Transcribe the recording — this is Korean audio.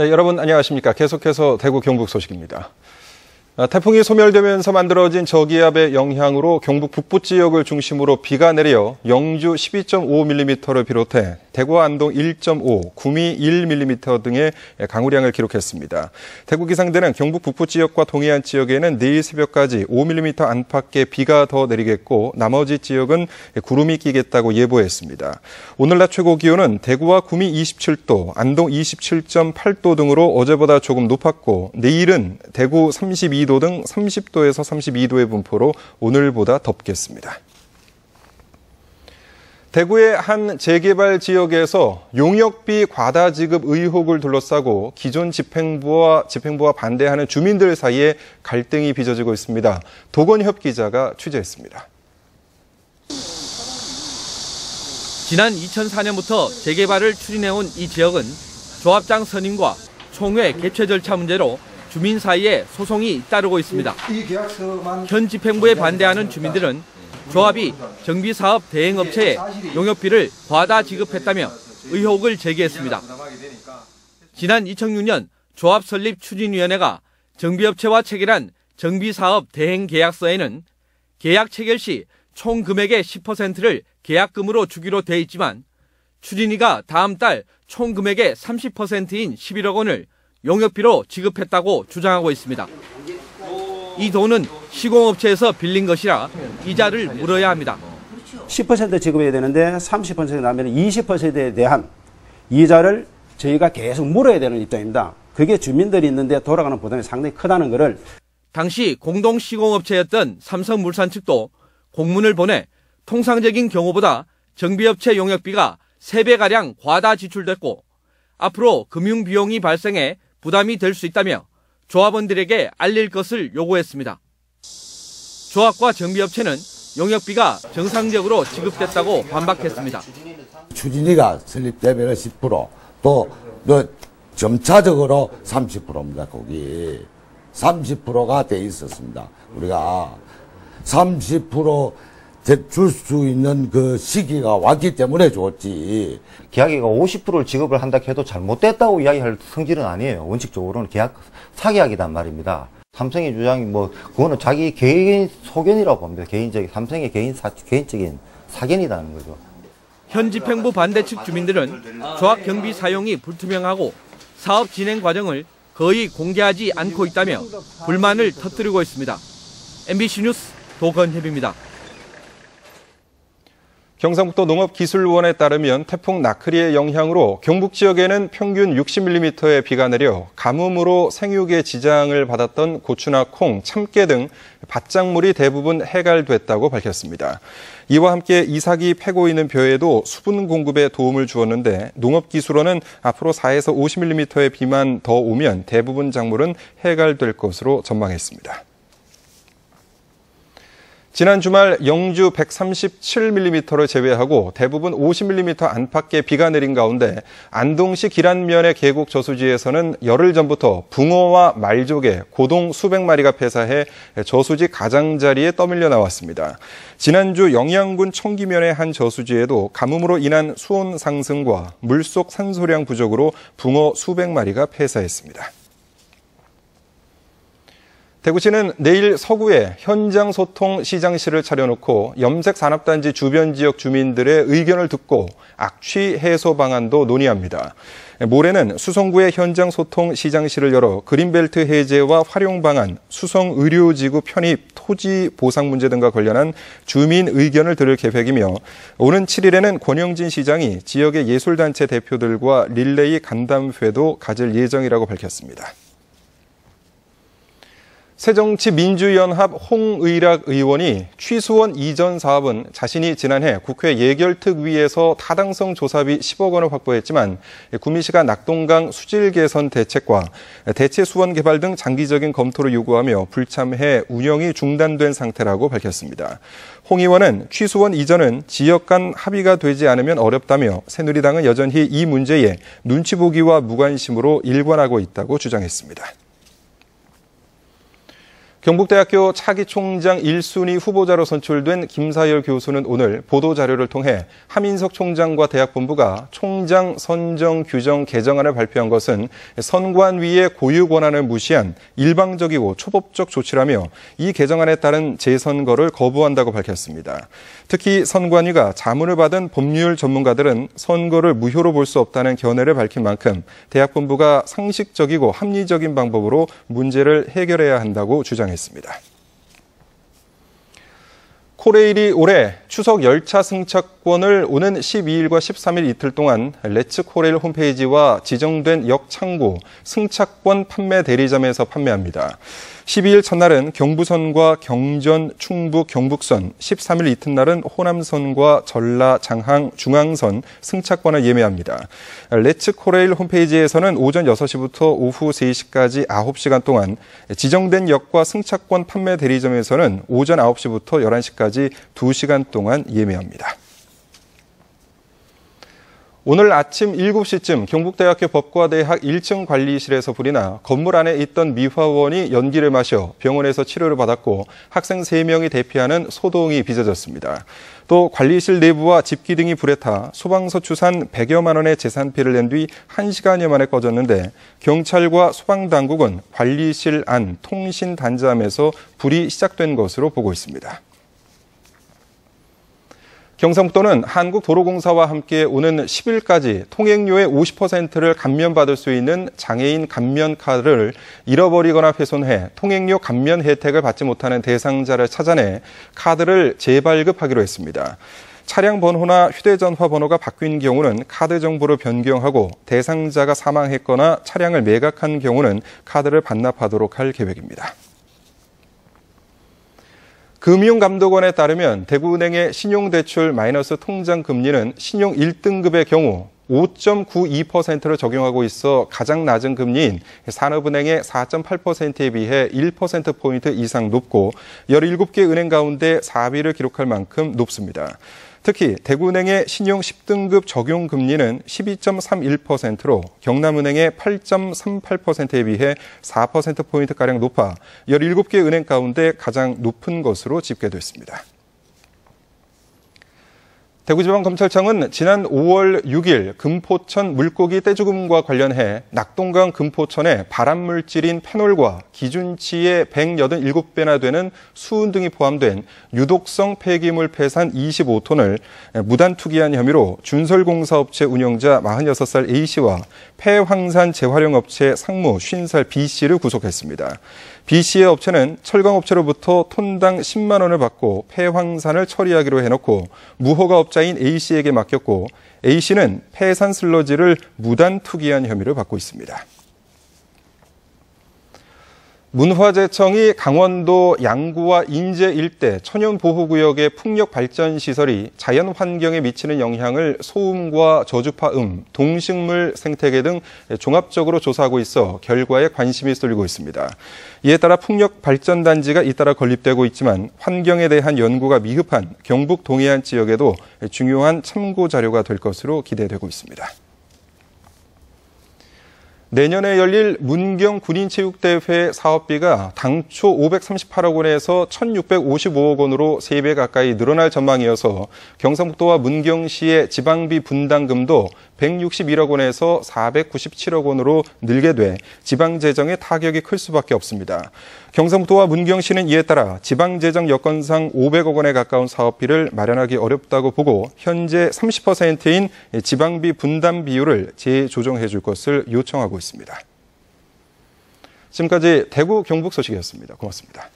네, 여러분 안녕하십니까. 계속해서 대구 경북 소식입니다. 태풍이 소멸되면서 만들어진 저기압의 영향으로 경북 북부 지역을 중심으로 비가 내려 영주 12.5mm를 비롯해 대구와 안동 1.5, 구미 1mm 등의 강우량을 기록했습니다. 대구기상대는 경북 북부 지역과 동해안 지역에는 내일 새벽까지 5mm 안팎의 비가 더 내리겠고 나머지 지역은 구름이 끼겠다고 예보했습니다. 오늘 낮 최고 기온은 대구와 구미 27도, 안동 27.8도 등으로 어제보다 조금 높았고 내일은 대구 32도 등 30도에서 32도의 분포로 오늘보다 덥겠습니다. 대구의 한 재개발 지역에서 용역비 과다 지급 의혹을 둘러싸고 기존 집행부와 반대하는 주민들 사이에 갈등이 빚어지고 있습니다. 도건협 기자가 취재했습니다. 지난 2004년부터 재개발을 추진해온 이 지역은 조합장 선임과 총회 개최 절차 문제로 주민 사이에 소송이 잇따르고 있습니다. 현 집행부에 반대하는 주민들은 조합이 정비사업 대행업체에 용역비를 과다 지급했다며 의혹을 제기했습니다. 지난 2006년 조합 설립 추진위원회가 정비업체와 체결한 정비사업 대행계약서에는 계약 체결 시 총 금액의 10%를 계약금으로 주기로 돼 있지만 추진위가 다음 달 총 금액의 30%인 11억 원을 용역비로 지급했다고 주장하고 있습니다. 이 돈은 시공업체에서 빌린 것이라 이자를 물어야 합니다. 10% 지급해야 되는데 30% 나면 20%에 대한 이자를 저희가 계속 물어야 되는 입장입니다. 그게 주민들이 있는데 돌아가는 부담이 상당히 크다는 것을. 당시 공동 시공업체였던 삼성물산 측도 공문을 보내 통상적인 경우보다 정비업체 용역비가 3배가량 과다 지출됐고 앞으로 금융비용이 발생해 부담이 될 수 있다며 조합원들에게 알릴 것을 요구했습니다. 조합과 정비업체는 용역비가 정상적으로 지급됐다고 반박했습니다. 추진위가 설립되면 10%, 또 점차적으로 30%입니다. 거기 30%가 돼 있었습니다. 우리가 30% 줄 수 있는 그 시기가 왔기 때문에 좋았지. 계약이가 50%를 지급을 한다 해도 잘못됐다고 이야기할 성질은 아니에요. 원칙적으로는 사계약이란 말입니다. 삼성의 주장이 그거는 자기 개인 소견이라고 봅니다. 삼성의 개인적인 사견이라는 거죠. 현 집행부 반대 측 주민들은 조합 경비 사용이 불투명하고 사업 진행 과정을 거의 공개하지 않고 있다며 불만을 터뜨리고 있습니다. MBC 뉴스 도건협입니다. 경상북도 농업기술원에 따르면 태풍 나크리의 영향으로 경북 지역에는 평균 60mm의 비가 내려 가뭄으로 생육에 지장을 받았던 고추나 콩, 참깨 등 밭작물이 대부분 해갈됐다고 밝혔습니다. 이와 함께 이삭이 패고 있는 벼에도 수분 공급에 도움을 주었는데 농업기술원은 앞으로 4에서 50mm의 비만 더 오면 대부분 작물은 해갈될 것으로 전망했습니다. 지난 주말 영주 137mm를 제외하고 대부분 50mm 안팎의 비가 내린 가운데 안동시 기란면의 계곡 저수지에서는 열흘 전부터 붕어와 말조개, 고동 수백 마리가 폐사해 저수지 가장자리에 떠밀려 나왔습니다. 지난주 영양군 청기면의 한 저수지에도 가뭄으로 인한 수온 상승과 물속 산소량 부족으로 붕어 수백 마리가 폐사했습니다. 대구시는 내일 서구에 현장 소통 시장실을 차려놓고 염색 산업단지 주변 지역 주민들의 의견을 듣고 악취 해소 방안도 논의합니다. 모레는 수성구의 현장 소통 시장실을 열어 그린벨트 해제와 활용 방안, 수성 의료지구 편입, 토지 보상 문제 등과 관련한 주민 의견을 들을 계획이며 오는 7일에는 권영진 시장이 지역의 예술단체 대표들과 릴레이 간담회도 가질 예정이라고 밝혔습니다. 새정치민주연합 홍의락 의원이 취수원 이전 사업은 자신이 지난해 국회 예결특위에서 타당성 조사비 10억 원을 확보했지만 구미시가 낙동강 수질 개선 대책과 대체 수원 개발 등 장기적인 검토를 요구하며 불참해 운영이 중단된 상태라고 밝혔습니다. 홍 의원은 취수원 이전은 지역 간 합의가 되지 않으면 어렵다며 새누리당은 여전히 이 문제에 눈치 보기와 무관심으로 일관하고 있다고 주장했습니다. 경북대학교 차기 총장 1순위 후보자로 선출된 김사열 교수는 오늘 보도자료를 통해 하민석 총장과 대학본부가 총장 선정 규정 개정안을 발표한 것은 선관위의 고유 권한을 무시한 일방적이고 초법적 조치라며 이 개정안에 따른 재선거를 거부한다고 밝혔습니다. 특히 선관위가 자문을 받은 법률 전문가들은 선거를 무효로 볼 수 없다는 견해를 밝힌 만큼 대학본부가 상식적이고 합리적인 방법으로 문제를 해결해야 한다고 주장했습니다. 코레일이 올해 추석 열차 승차권을 오는 12일과 13일 이틀 동안 레츠 코레일 홈페이지와 지정된 역 창구 승차권 판매 대리점에서 판매합니다. 12일 첫날은 경부선과 경전, 충북, 경북선, 13일 이튿날은 호남선과 전라, 장항, 중앙선 승차권을 예매합니다. 레츠 코레일 홈페이지에서는 오전 6시부터 오후 3시까지 9시간 동안, 지정된 역과 승차권 판매 대리점에서는 오전 9시부터 11시까지 2시간 동안 예매합니다. 오늘 아침 7시쯤 경북대학교 법과대학 1층 관리실에서 불이 나 건물 안에 있던 미화원이 연기를 마셔 병원에서 치료를 받았고 학생 3명이 대피하는 소동이 빚어졌습니다. 또 관리실 내부와 집기 등이 불에 타 소방서 추산 100여만 원의 재산피해를 낸 뒤 1시간여 만에 꺼졌는데 경찰과 소방당국은 관리실 안 통신단자함에서 불이 시작된 것으로 보고 있습니다. 경상북도는 한국도로공사와 함께 오는 10일까지 통행료의 50%를 감면받을 수 있는 장애인 감면카드를 잃어버리거나 훼손해 통행료 감면 혜택을 받지 못하는 대상자를 찾아내 카드를 재발급하기로 했습니다. 차량 번호나 휴대전화 번호가 바뀐 경우는 카드 정보를 변경하고 대상자가 사망했거나 차량을 매각한 경우는 카드를 반납하도록 할 계획입니다. 금융감독원에 따르면 대구은행의 신용대출 마이너스 통장금리는 신용 1등급의 경우 5.92%를 적용하고 있어 가장 낮은 금리인 산업은행의 4.8%에 비해 1%포인트 이상 높고 17개 은행 가운데 4위를 기록할 만큼 높습니다. 특히 대구은행의 신용 10등급 적용 금리는 12.31%로 경남은행의 8.38%에 비해 4%포인트가량 높아 17개 은행 가운데 가장 높은 것으로 집계됐습니다. 대구지방검찰청은 지난 5월 6일 금포천 물고기 떼죽음과 관련해 낙동강 금포천에 발암물질인 페놀과 기준치의 187배나 되는 수은 등이 포함된 유독성 폐기물 폐산 25톤을 무단 투기한 혐의로 준설공사업체 운영자 46살 A씨와 폐황산 재활용업체 상무 50살 B씨를 구속했습니다. B씨의 업체는 철강업체로부터 톤당 10만 원을 받고 폐황산을 처리하기로 해놓고 무허가 업자인 A씨에게 맡겼고 A씨는 폐산 슬러지를 무단 투기한 혐의를 받고 있습니다. 문화재청이 강원도 양구와 인제 일대 천연보호구역의 풍력발전시설이 자연환경에 미치는 영향을 소음과 저주파음, 동식물 생태계 등 종합적으로 조사하고 있어 결과에 관심이 쏠리고 있습니다. 이에 따라 풍력발전단지가 잇따라 건립되고 있지만 환경에 대한 연구가 미흡한 경북 동해안 지역에도 중요한 참고 자료가 될 것으로 기대되고 있습니다. 내년에 열릴 문경 군인체육대회 사업비가 당초 538억 원에서 1,655억 원으로 3배 가까이 늘어날 전망이어서 경상북도와 문경시의 지방비 분담금도 161억 원에서 497억 원으로 늘게 돼 지방재정에 타격이 클 수밖에 없습니다. 경상북도와 문경시는 이에 따라 지방재정 여건상 500억 원에 가까운 사업비를 마련하기 어렵다고 보고 현재 30%인 지방비 분담 비율을 재조정해 줄 것을 요청하고 있습니다. 지금까지 대구 경북 소식이었습니다. 고맙습니다.